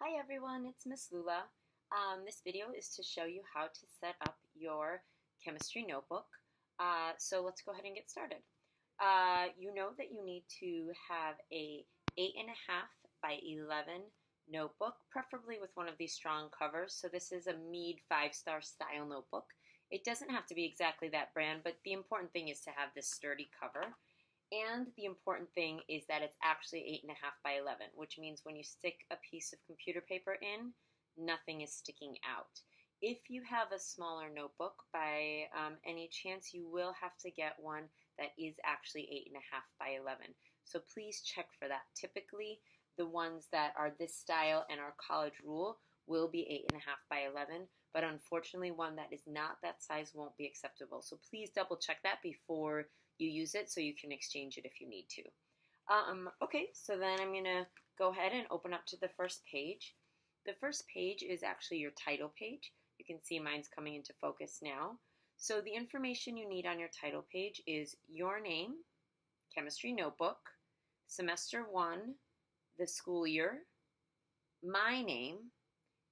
Hi everyone, it's Miss Lula. This video is to show you how to set up your chemistry notebook. So let's go ahead and get started. You know that you need to have a 8.5 by 11 notebook, preferably with one of these strong covers. So this is a Mead 5-star style notebook. It doesn't have to be exactly that brand, but the important thing is to have this sturdy cover. And the important thing is that it's actually 8.5 by 11, which means when you stick a piece of computer paper in, nothing is sticking out. If you have a smaller notebook, by any chance, you will have to get one that is actually 8.5 by 11. So please check for that. Typically, the ones that are this style and our college rule will be 8.5 by 11, but unfortunately, one that is not that size won't be acceptable. So please double check that before you use it so you can exchange it if you need to. Okay, so then I'm going to go ahead and open up to the first page. The first page is actually your title page. You can see mine's coming into focus now. So the information you need on your title page is your name, chemistry notebook, semester 1, the school year, my name,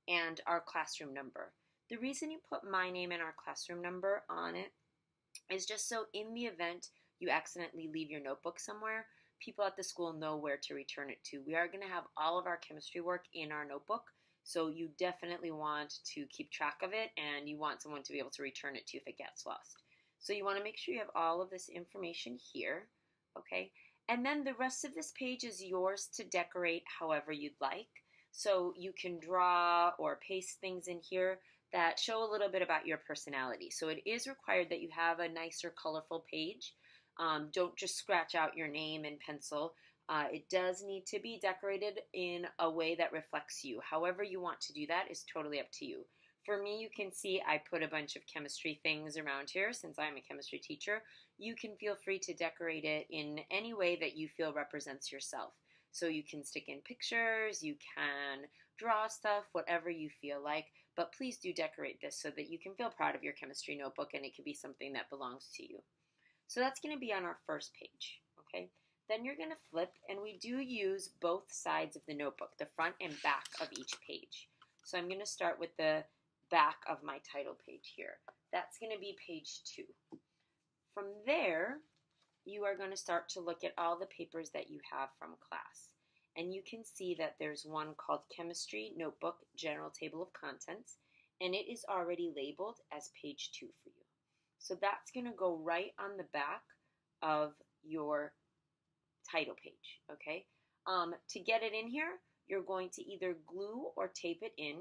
and our classroom number. The reason you put my name and our classroom number on it is just so in the event you accidentally leave your notebook somewhere, people at the school know where to return it to. We are going to have all of our chemistry work in our notebook, so you definitely want to keep track of it, and you want someone to be able to return it to if it gets lost. So you want to make sure you have all of this information here, okay? And then the rest of this page is yours to decorate however you'd like. So you can draw or paste things in here that show a little bit about your personality. So it is required that you have a nicer, colorful page. Don't just scratch out your name in pencil. It does need to be decorated in a way that reflects you. However you want to do that is totally up to you. For me, you can see I put a bunch of chemistry things around here since I'm a chemistry teacher. You can feel free to decorate it in any way that you feel represents yourself. So you can stick in pictures, you can draw stuff, whatever you feel like, but please do decorate this so that you can feel proud of your chemistry notebook and it can be something that belongs to you. So that's going to be on our first page, okay? Then you're going to flip, and we do use both sides of the notebook, the front and back of each page. So I'm going to start with the back of my title page here. That's going to be page 2. From there, you are going to start to look at all the papers that you have from class. And you can see that there's one called Chemistry Notebook General Table of Contents, and it is already labeled as page 2 for you. So that's going to go right on the back of your title page, okay? To get it in here, you're going to either glue or tape it in.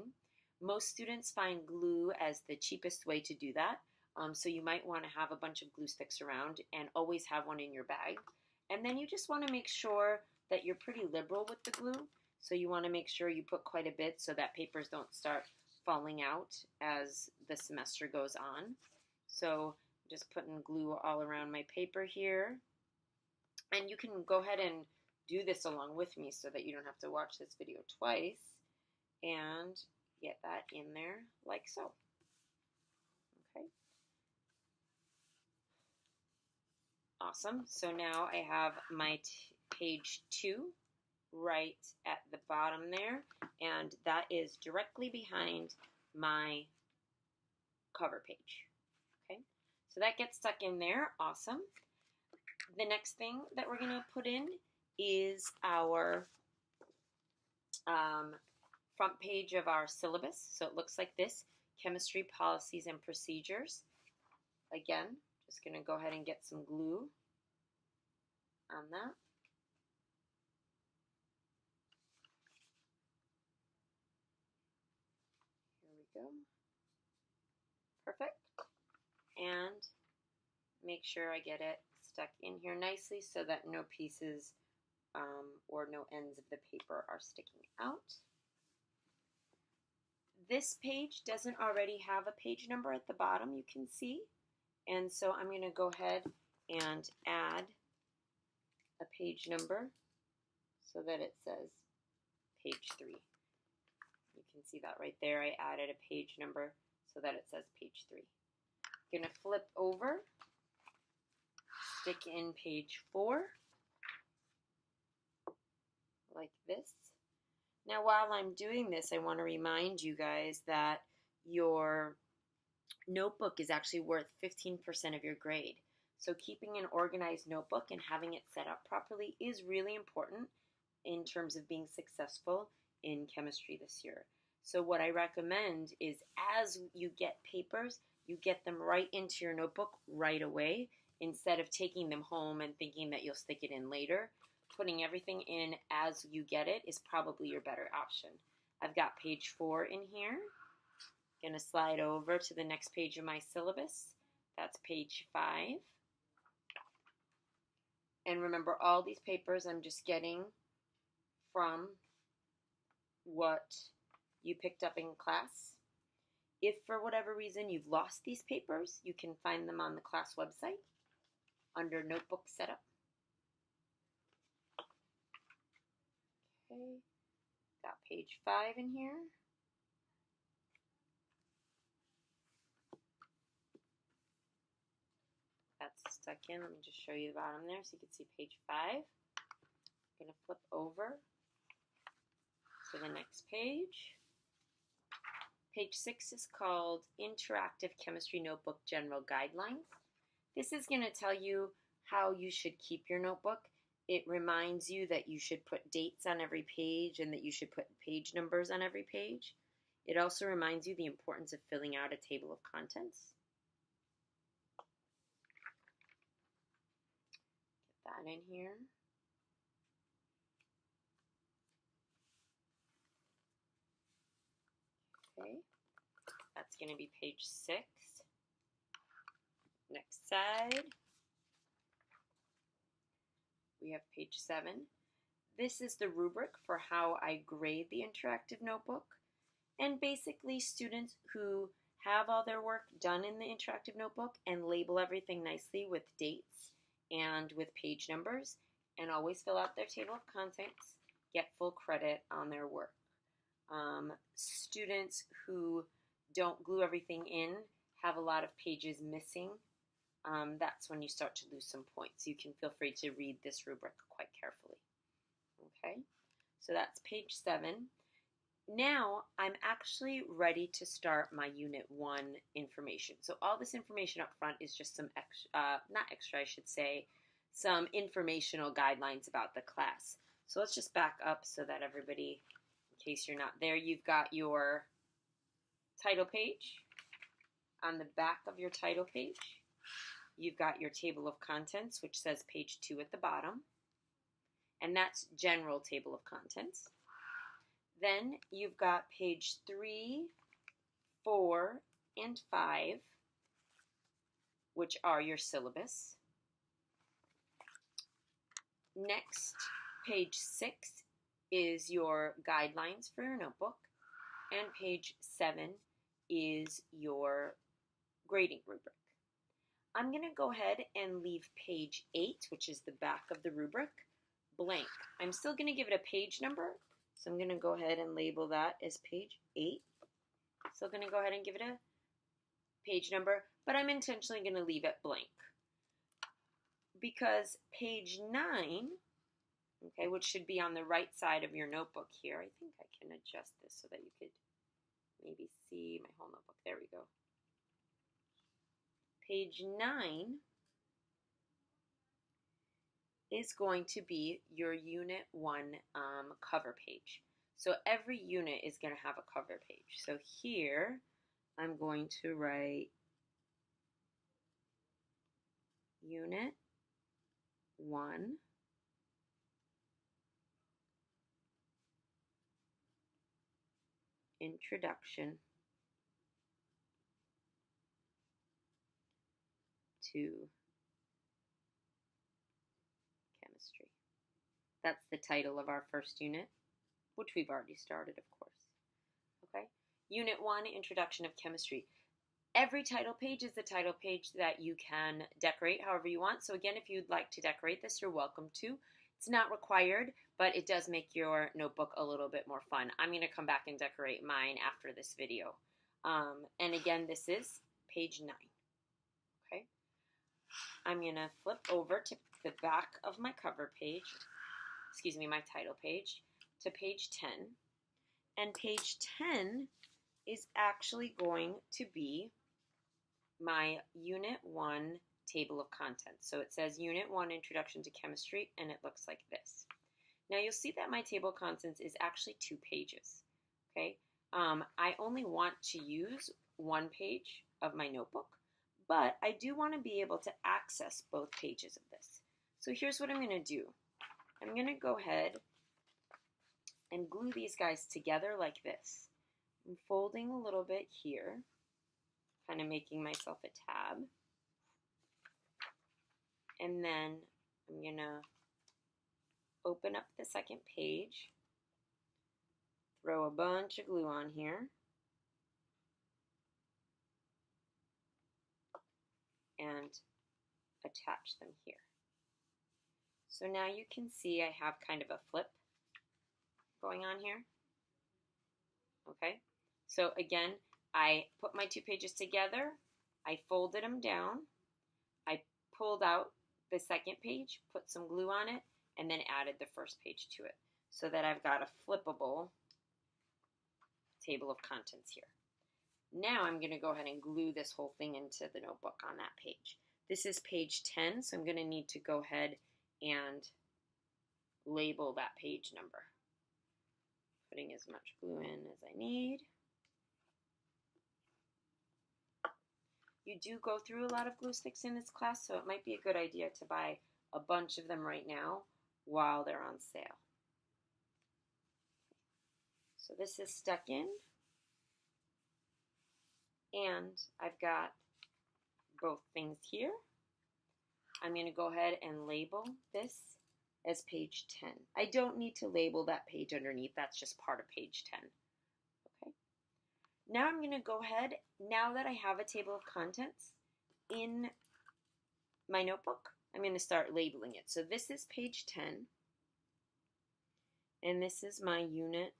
Most students find glue as the cheapest way to do that. So you might want to have a bunch of glue sticks around and always have one in your bag. And then you just want to make sure that you're pretty liberal with the glue. So you want to make sure you put quite a bit so that papers don't start falling out as the semester goes on. So I'm just putting glue all around my paper here. And you can go ahead and do this along with me so that you don't have to watch this video twice, and get that in there like so. Okay. Awesome. So now I have my page 2 right at the bottom there, and that is directly behind my cover page. Okay. So that gets stuck in there. Awesome. The next thing that we're going to put in is our front page of our syllabus. So it looks like this: Chemistry Policies and Procedures. Again, just going to go ahead and get some glue on that. Here we go. Perfect. And make sure I get it stuck in here nicely so that no pieces or no ends of the paper are sticking out. This page doesn't already have a page number at the bottom, you can see. And so I'm going to go ahead and add a page number so that it says page 3. You can see that right there. I added a page number so that it says page 3. I'm going to flip over, stick in page 4, like this. Now, while I'm doing this, I want to remind you guys that your notebook is actually worth 15% of your grade. So keeping an organized notebook and having it set up properly is really important in terms of being successful in chemistry this year. So what I recommend is as you get papers, you get them right into your notebook right away instead of taking them home and thinking that you'll stick it in later. Putting everything in as you get it is probably your better option. I've got page 4 in here. Going to slide over to the next page of my syllabus. That's page 5. And remember, all these papers I'm just getting from what you picked up in class. If for whatever reason you've lost these papers, you can find them on the class website under Notebook Setup. Okay, got page 5 in here. That's stuck in. Let me just show you the bottom there so you can see page 5. I'm going to flip over to the next page. Page 6 is called Interactive Chemistry Notebook General Guidelines. This is going to tell you how you should keep your notebook. It reminds you that you should put dates on every page and that you should put page numbers on every page. It also reminds you the importance of filling out a table of contents. Get that in here. Okay, that's going to be page 6. Next side, we have page 7. This is the rubric for how I grade the interactive notebook. And basically, students who have all their work done in the interactive notebook and label everything nicely with dates and with page numbers and always fill out their table of contents get full credit on their work. Students who don't glue everything in, have a lot of pages missing, that's when you start to lose some points. You can feel free to read this rubric quite carefully. Okay, so that's page 7. Now I'm actually ready to start my Unit 1 information. So all this information up front is just some some informational guidelines about the class. So let's just back up so that everybody, in case you're not there, you've got your title page. On the back of your title page, you've got your table of contents, which says page 2 at the bottom. And that's general table of contents. Then you've got page 3, 4, and 5, which are your syllabus. Next, page 6 is your guidelines for your notebook. And page 7 is your grading rubric. I'm going to go ahead and leave page 8, which is the back of the rubric, blank. I'm still going to give it a page number, so I'm going to go ahead and label that as page 8. Still going to go ahead and give it a page number, but I'm intentionally going to leave it blank. Because page 9, okay, which should be on the right side of your notebook here, I think I can adjust this so that you could maybe see my whole notebook. There we go. Page 9 is going to be your Unit 1 cover page. So every unit is going to have a cover page. So here I'm going to write Unit 1 Introduction to Chemistry. That's the title of our first unit, which we've already started, of course. Okay? Unit 1, Introduction of Chemistry. Every title page is the title page that you can decorate however you want. So again, if you'd like to decorate this, you're welcome to. It's not required, but it does make your notebook a little bit more fun. I'm going to come back and decorate mine after this video. And again, this is page 9. Okay? I'm going to flip over to the back of my cover page, my title page, to page 10. And page 10 is actually going to be my Unit 1 table of contents. So it says Unit 1 Introduction to Chemistry, and it looks like this. Now you'll see that my table of contents is actually 2 pages. Okay, I only want to use 1 page of my notebook, but I do want to be able to access both pages of this. So here's what I'm going to do. I'm going to go ahead and glue these guys together like this. I'm folding a little bit here, kind of making myself a tab. And then I'm going to open up the second page, throw a bunch of glue on here, and attach them here. So now you can see I have kind of a flip going on here. Okay, so again, I put my 2 pages together, I folded them down, I pulled out the second page, put some glue on it, and then added the first page to it, so that I've got a flippable table of contents here. Now I'm going to go ahead and glue this whole thing into the notebook on that page. This is page 10, so I'm going to need to go ahead and label that page number. Putting as much glue in as I need. You do go through a lot of glue sticks in this class, so it might be a good idea to buy a bunch of them right now while they're on sale. So this is stuck in, and I've got both things here. I'm going to go ahead and label this as page 10. I don't need to label that page underneath, that's just part of page 10. Okay. Now I'm going to go ahead, now that I have a table of contents in my notebook, I'm going to start labeling it. So this is page 10, and this is my Unit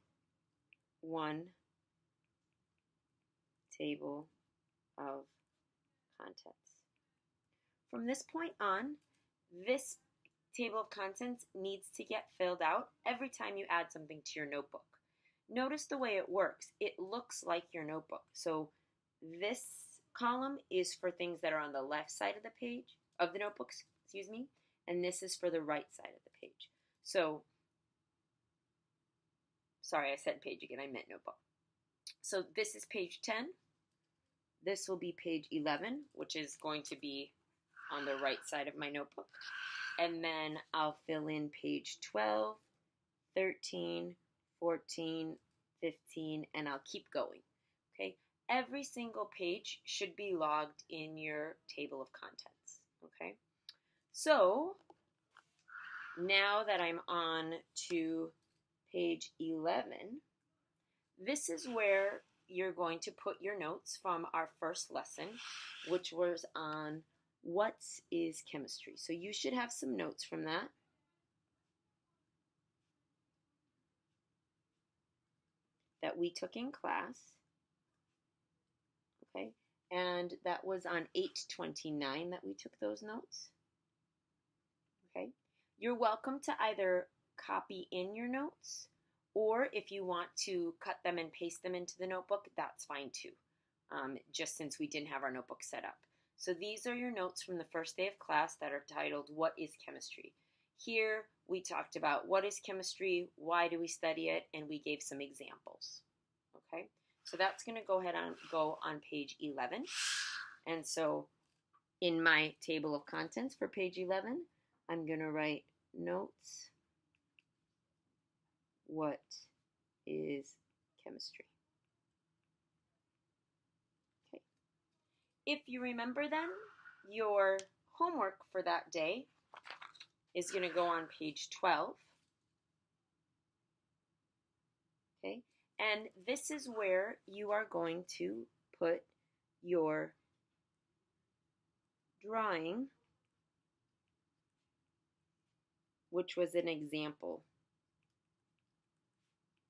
1 table of contents. From this point on, this table of contents needs to get filled out every time you add something to your notebook. Notice the way it works. It looks like your notebook. So this column is for things that are on the left side of the page, of the notebook, excuse me, and this is for the right side of the page. So, sorry, I said page again, I meant notebook. So this is page 10. This will be page 11, which is going to be on the right side of my notebook. And then I'll fill in page 12, 13, 14, 15, and I'll keep going. Okay? Every single page should be logged in your table of contents. Okay? So, now that I'm on to page 11, this is where you're going to put your notes from our first lesson, which was on what is chemistry. So you should have some notes from that. That we took in class. Okay, and that was on 8/29 that we took those notes. Okay, you're welcome to either copy in your notes, or if you want to cut them and paste them into the notebook, that's fine too, just since we didn't have our notebook set up. So these are your notes from the first day of class that are titled, What is Chemistry? Here we talked about what is chemistry, why do we study it, and we gave some examples. Okay, so that's going to go ahead and go on page 11. And so in my table of contents for page 11, I'm going to write notes, what is chemistry? Okay. If you remember then, your homework for that day is going to go on page 12. Okay, and this is where you are going to put your drawing, which was an example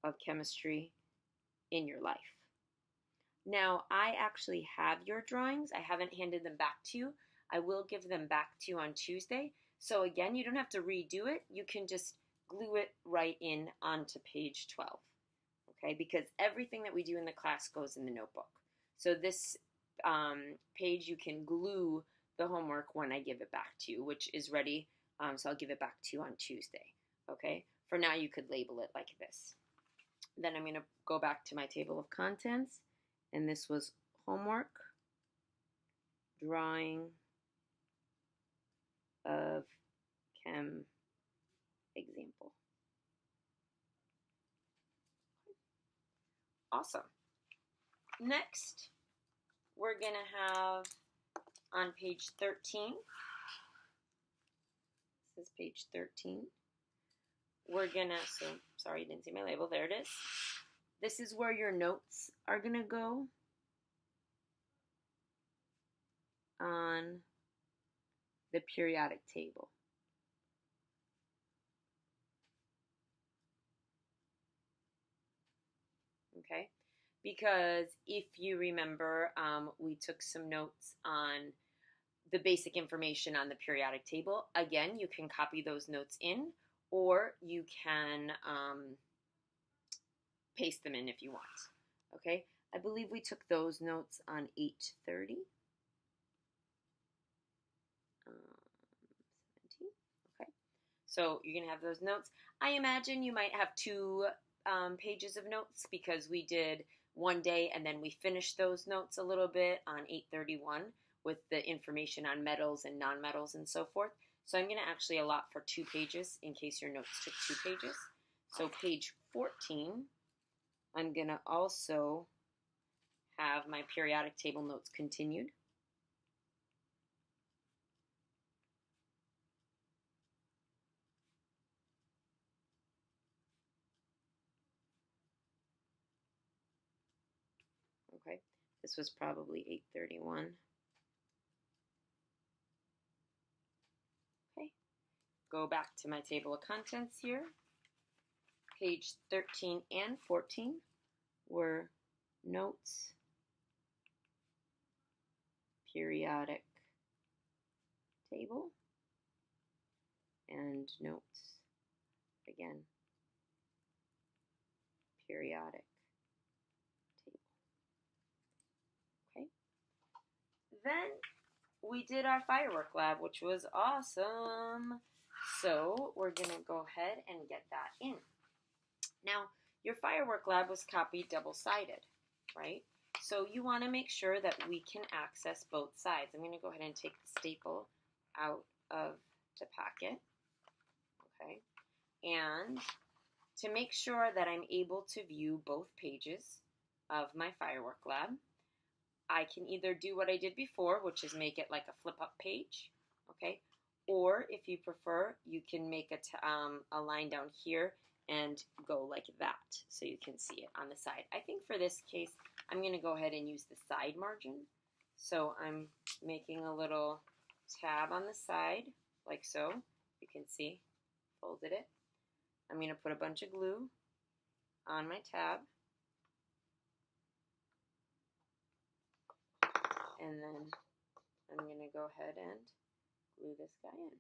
of chemistry in your life. Now, I actually have your drawings. I haven't handed them back to you. I will give them back to you on Tuesday. So again, you don't have to redo it. You can just glue it right in onto page 12. okay? Because everything that we do in the class goes in the notebook. So this page, you can glue the homework when I give it back to you, which is ready. So I'll give it back to you on Tuesday, okay? For now, you could label it like this. Then I'm going to go back to my table of contents, and this was homework, drawing of chem example. Awesome. Next, we're going to have on page 13, this is page 13, we're going to, so sorry you didn't see my label, there it is. This is where your notes are going to go on the periodic table. Okay, because if you remember, we took some notes on the basic information on the periodic table. Again, you can copy those notes in, or you can paste them in if you want. Okay, I believe we took those notes on 8:30. 17. Okay, so you're gonna have those notes. I imagine you might have 2 pages of notes because we did one day and then we finished those notes a little bit on 8:31 with the information on metals and non-metals and so forth. So I'm going to actually allot for 2 pages in case your notes took 2 pages. So page 14, I'm going to also have my periodic table notes continued. Okay, this was probably 8:31. Okay, go back to my table of contents here. Page 13 and 14 were notes, periodic table, and notes, again, periodic table. Okay. Then we did our firework lab, which was awesome. So we're going to go ahead and get that in. Now, your firework lab was copied double-sided, right? So you want to make sure that we can access both sides. I'm going to go ahead and take the staple out of the packet, okay? And to make sure that I'm able to view both pages of my firework lab, I can either do what I did before, which is make it like a flip-up page, okay? Or if you prefer, you can make a line down here and go like that so you can see it on the side. I think for this case, I'm going to go ahead and use the side margin. So I'm making a little tab on the side, like so. You can see, folded it. I'm going to put a bunch of glue on my tab. And then I'm going to go ahead and glue this guy in.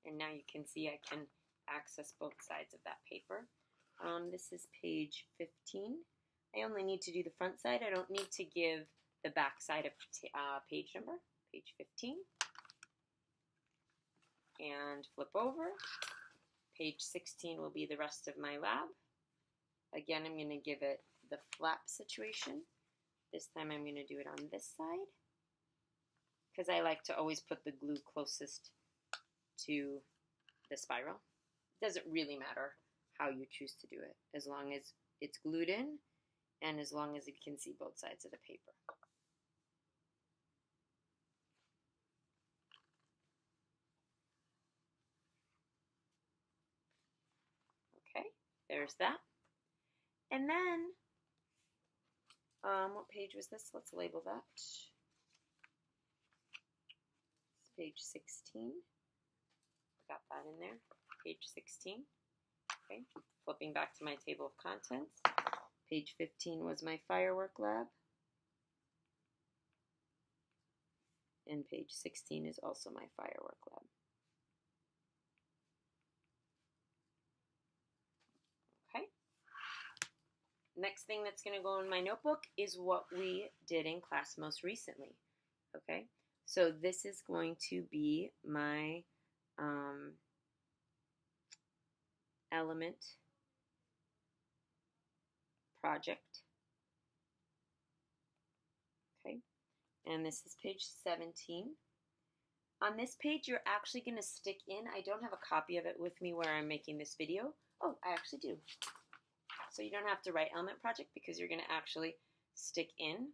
And now you can see I can access both sides of that paper. This is page 15. I only need to do the front side. I don't need to give the back side of page number, page 15. And flip over. Page 16 will be the rest of my lab. Again, I'm going to give it the flap situation. This time I'm going to do it on this side because I like to always put the glue closest to the spiral. It doesn't really matter how you choose to do it, as long as it's glued in and as long as you can see both sides of the paper. Okay, there's that. And then, what page was this? Let's label that. It's page 16. Got that in there. Page 16. Okay, flipping back to my table of contents. Page 15 was my firework lab. And page 16 is also my firework lab. next thing that's going to go in my notebook is what we did in class most recently. Okay, so this is going to be my element project. Okay, and this is page 17. On this page, you're actually going to stick in, I don't have a copy of it with me where I'm making this video. Oh, I actually do. So you don't have to write element project because you're going to actually stick in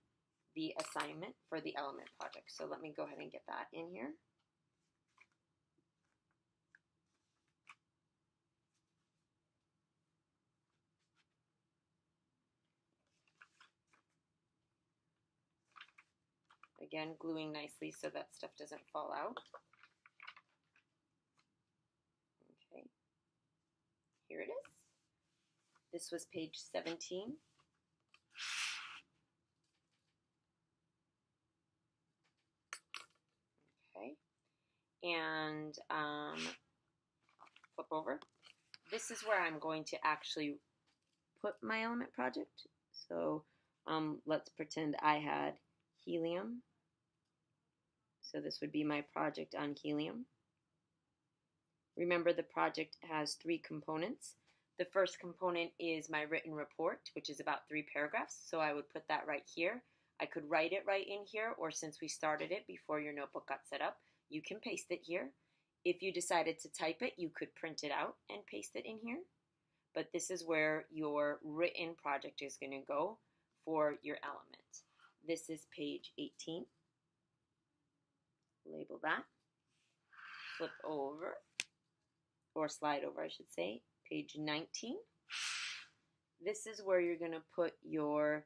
the assignment for the element project. So let me go ahead and get that in here. Again, gluing nicely so that stuff doesn't fall out. Okay, here it is. This was page 17. Okay, and flip over. This is where I'm going to actually put my element project. So let's pretend I had helium. So this would be my project on helium. Remember, the project has 3 components. The first component is my written report, which is about 3 paragraphs. So I would put that right here. I could write it right in here, or since we started it before your notebook got set up, you can paste it here. If you decided to type it, you could print it out and paste it in here. But this is where your written project is going to go for your element. This is page 18. Label that. Flip over, or slide over, I should say, page 19. This is where you're going to put your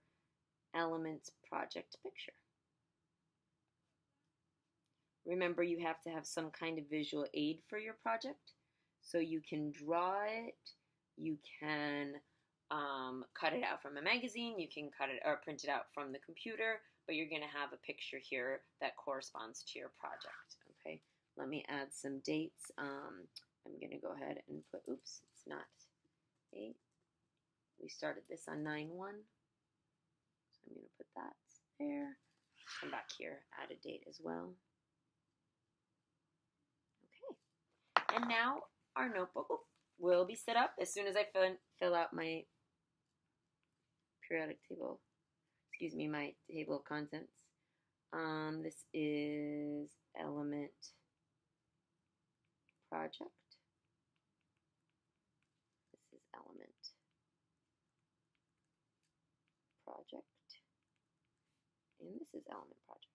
elements project picture. Remember, you have to have some kind of visual aid for your project. So you can draw it, you can cut it out from a magazine, you can cut it or print it out from the computer, but you're going to have a picture here that corresponds to your project. Okay, let me add some dates. I'm going to go ahead and put, oops, it's not 8. We started this on 9/1. So I'm going to put that there. Come back here, add a date as well. Okay. And now our notebook will be set up as soon as I fill out my periodic table, my table of contents. This is element project. This is element project. And this is element project.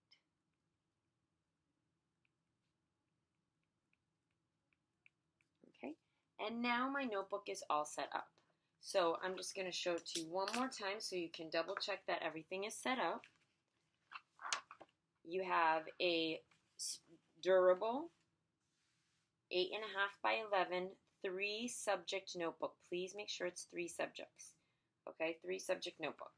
Okay, and now my notebook is all set up. So I'm just going to show it to you one more time so you can double check that everything is set up. You have a durable 8.5 by 11 3 subject notebook. Please make sure it's 3 subjects. Okay, 3 subject notebook.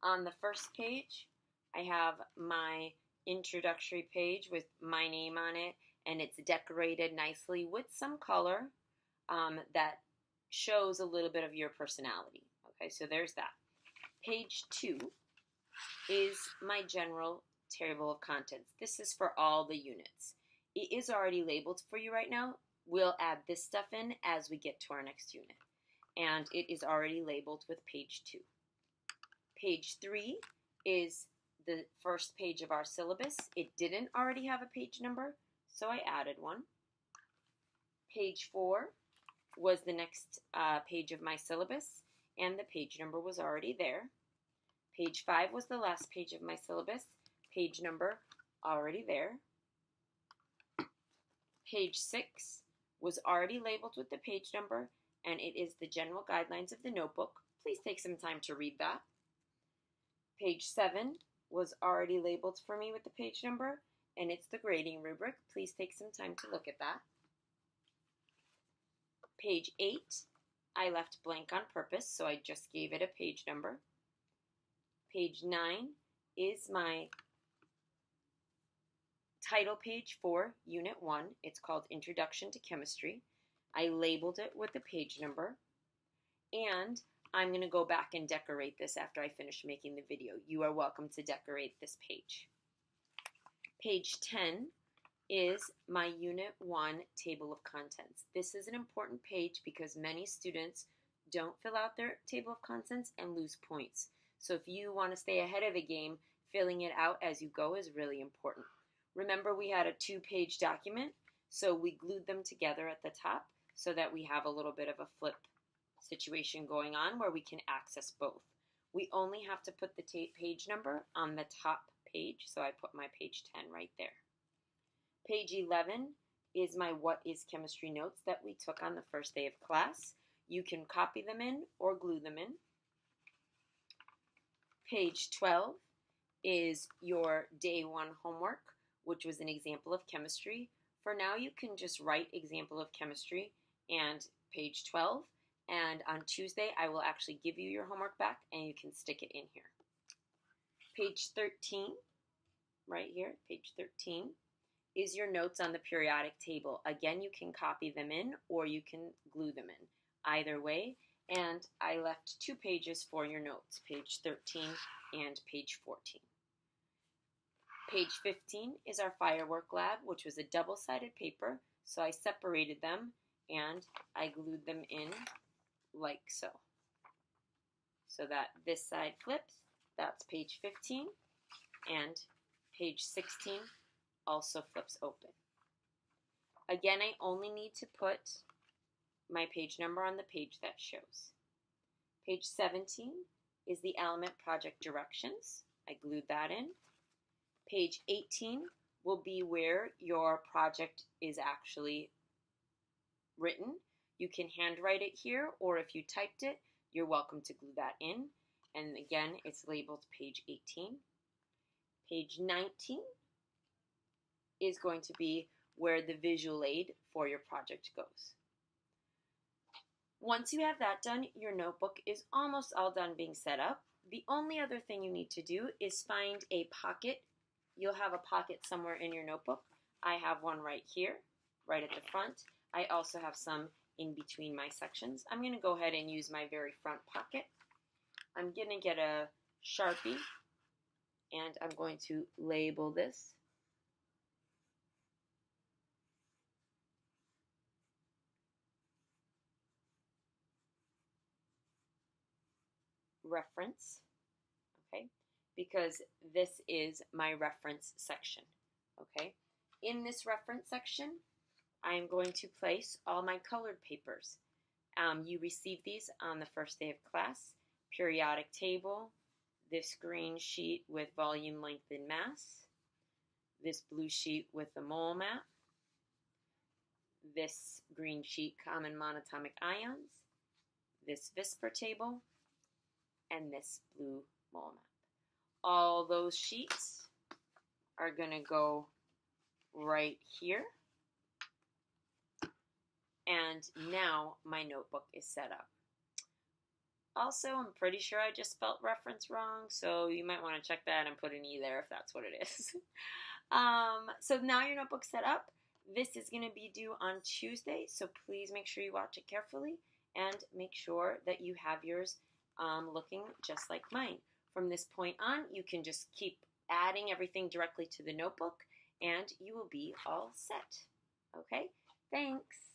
On the first page, I have my introductory page with my name on it, and it's decorated nicely with some color that shows a little bit of your personality. Okay, so there's that. Page 2 is my general table of contents. This is for all the units. It is already labeled for you right now. We'll add this stuff in as we get to our next unit. And it is already labeled with page 2. Page 3 is the first page of our syllabus. It didn't already have a page number, so I added one. Page 4 was the next page of my syllabus, and the page number was already there. Page 5 was the last page of my syllabus, page number already there. Page 6 was already labeled with the page number, and it is the general guidelines of the notebook. Please take some time to read that. Page 7 was already labeled for me with the page number, and it's the grading rubric. Please take some time to look at that. Page 8, I left blank on purpose, so I just gave it a page number. Page 9 is my title page for Unit 1. It's called Introduction to Chemistry. I labeled it with the page number, and I'm going to go back and decorate this after I finish making the video. You are welcome to decorate this page. Page 10 is my Unit 1 table of contents. This is an important page because many students don't fill out their table of contents and lose points. So if you want to stay ahead of the game, filling it out as you go is really important. Remember, we had a 2-page document, so we glued them together at the top so that we have a little bit of a flip situation going on where we can access both. We only have to put the page number on the top page, so I put my page 10 right there. Page 11 is my What is Chemistry notes that we took on the first day of class. You can copy them in or glue them in. Page 12 is your day 1 homework, which was an example of chemistry. For now, you can just write example of chemistry and page 12. And on Tuesday, I will actually give you your homework back and you can stick it in here. Page 13, right here, page 13, is your notes on the periodic table. Again, you can copy them in or you can glue them in. Either way, and I left 2 pages for your notes, page 13 and page 14. Page 15 is our firework lab, which was a double-sided paper, so I separated them and I glued them in like so. So that this side flips, that's page 15, and page 16 also flips open. Again, I only need to put my page number on the page that shows. Page 17 is the element project directions. I glued that in. Page 18 will be where your project is actually written. You can handwrite it here, or if you typed it, you're welcome to glue that in. And again, it's labeled page 18. Page 19 is going to be where the visual aid for your project goes. Once you have that done, your notebook is almost all done being set up. The only other thing you need to do is find a pocket. You'll have a pocket somewhere in your notebook. I have one right here, right at the front. I also have some in between my sections. I'm going to go ahead and use my very front pocket. I'm going to get a Sharpie and I'm going to label this. Reference, okay, because this is my reference section, okay. In this reference section, I am going to place all my colored papers. You receive these on the first day of class. Periodic table, this green sheet with volume, length, and mass, this blue sheet with the mole map, this green sheet, common monatomic ions, this VSEPR table, and this blue mole map. All those sheets are going to go right here. And now my notebook is set up. Also, I'm pretty sure I just spelled reference wrong, so you might want to check that and put an E there if that's what it is. So now your notebook's set up. This is going to be due on Tuesday, so please make sure you watch it carefully and make sure that you have yours looking just like mine. From this point on, you can just keep adding everything directly to the notebook and you will be all set. Okay, thanks.